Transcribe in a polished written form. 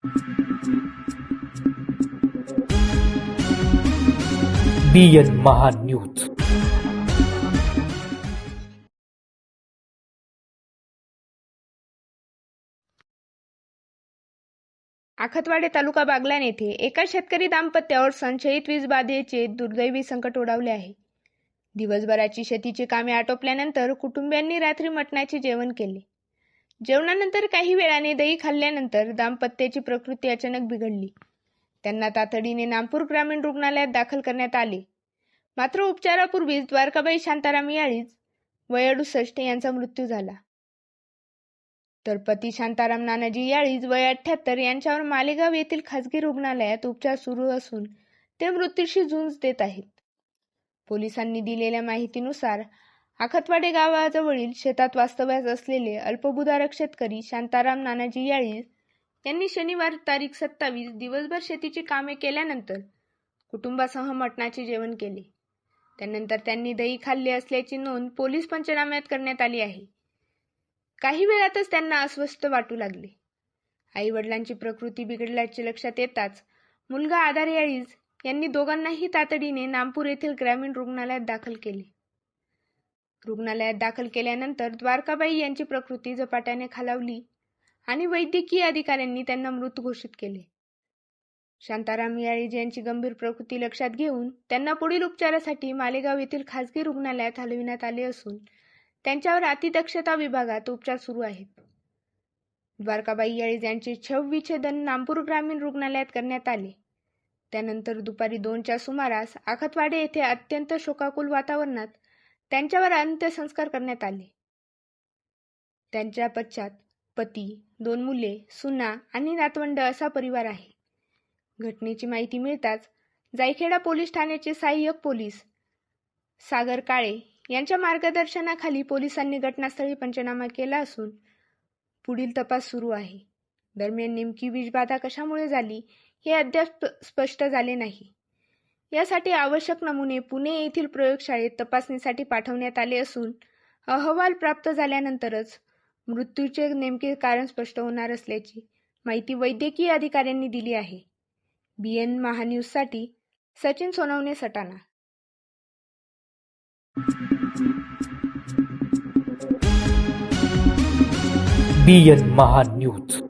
BN महान news. आखतवाडे तालुका बागलाण येथे एका शेतकरी दाम्पत्यावर संशयित वीजबाधेचे दुर्दैवी संकट ओढावले आहे. दिवसभराची शेतीची कामे आटोपल्यानंतर कुटुंबियांनी रात्री मटणाचे जेवण केले. जेवणानंतर काही वेळाने दही खाल्ल्यानंतर दाम्पत्याची प्रकृती अचानक बिघडली. त्यांना तातडीने नामपूर ग्रामीण रुग्णालयात दाखल करण्यात आले. मात्र उपचारापूर्वीच द्वारकाबाई शांताराम याळीज वय 68 यांचा मृत्यू झाला. तर पती शांताराम नानाजी याळीज वय 78 यांच्यावर मालेगाव येथील खासगी रुग्णालयात उपचार सुरू असून ते मृत्यूशी झुंज देत आहेत. पोलिसांनी दिलेल्या माहितीनुसार आखतवाडे गावाजवळील शेतात वास्तव्यास असलेले अल्पभूधारक शेतकरी शांताराम नानाजी याळीज यांनी शनिवार तारीख 27 दिवसभर शेतीची कामे केल्यानंतर कुटुंबासह मटणाचे जेवण केले. त्यानंतर त्यांनी दही खाल्ले असल्याची नोंद पोलीस पंचनाम्यात करण्यात आली आहे. काही वेळातच त्यांना अस्वस्थ वाटू लागले. आई वडिलांची प्रकृती बिघडल्याचे लक्षात येताच मुलगा आधार याळीज यांनी दोघांनाही तातडीने नामपूर येथील ग्रामीण रुग्णालयात दाखल केले. रुग्णालयात दाखल केल्यानंतर द्वारकाबाई यांची प्रकृती झपाट्याने खालावली आणि वैद्यकीय अधिकाऱ्यांनी त्यांना मृत घोषित केले. शांताराम याळीज यांची गंभीर प्रकृती लक्षात घेऊन त्यांना पुढील उपचारासाठी मालेगाव येथील खासगी रुग्णालयात हलविण्यात आले असून त्यांच्यावर अतिदक्षता विभागात उपचार सुरू आहेत. द्वारकाबाई याळीज यांचे शवविच्छेदन नामपूर ग्रामीण रुग्णालयात करण्यात आले. त्यानंतर दुपारी 2च्या सुमारास आखतवाडे येथे अत्यंत शोकाकुल वातावरणात त्यांच्यावर अंत्यसंस्कार करण्यात आले. त्यांच्या पश्चात पती, 2 मुले, सुना आणि नातवंड असा परिवार आहे. घटनेची माहिती मिळताच जायखेडा पोलीस ठाण्याचे सहाय्यक पोलीस सागर काळे यांच्या मार्गदर्शनाखाली पोलिसांनी घटनास्थळी पंचनामा केला असून पुढील तपास सुरू आहे. दरम्यान नेमकी विषबाधा कशामुळे झाली हे अद्याप स्पष्ट झाले नाही. यासाठी आवश्यक नमुने पुणे येथील प्रयोगशाळेत तपासणीसाठी पाठवण्यात आले असून अहवाल प्राप्त झाल्यानंतरच मृत्यूचे नेमके कारण स्पष्ट होणार असल्याची माहिती वैद्यकीय अधिकाऱ्यांनी दिली आहे. BN महान्यूजसाठी सचिन सोनवणे, सटाणा. BN महान न्यूज.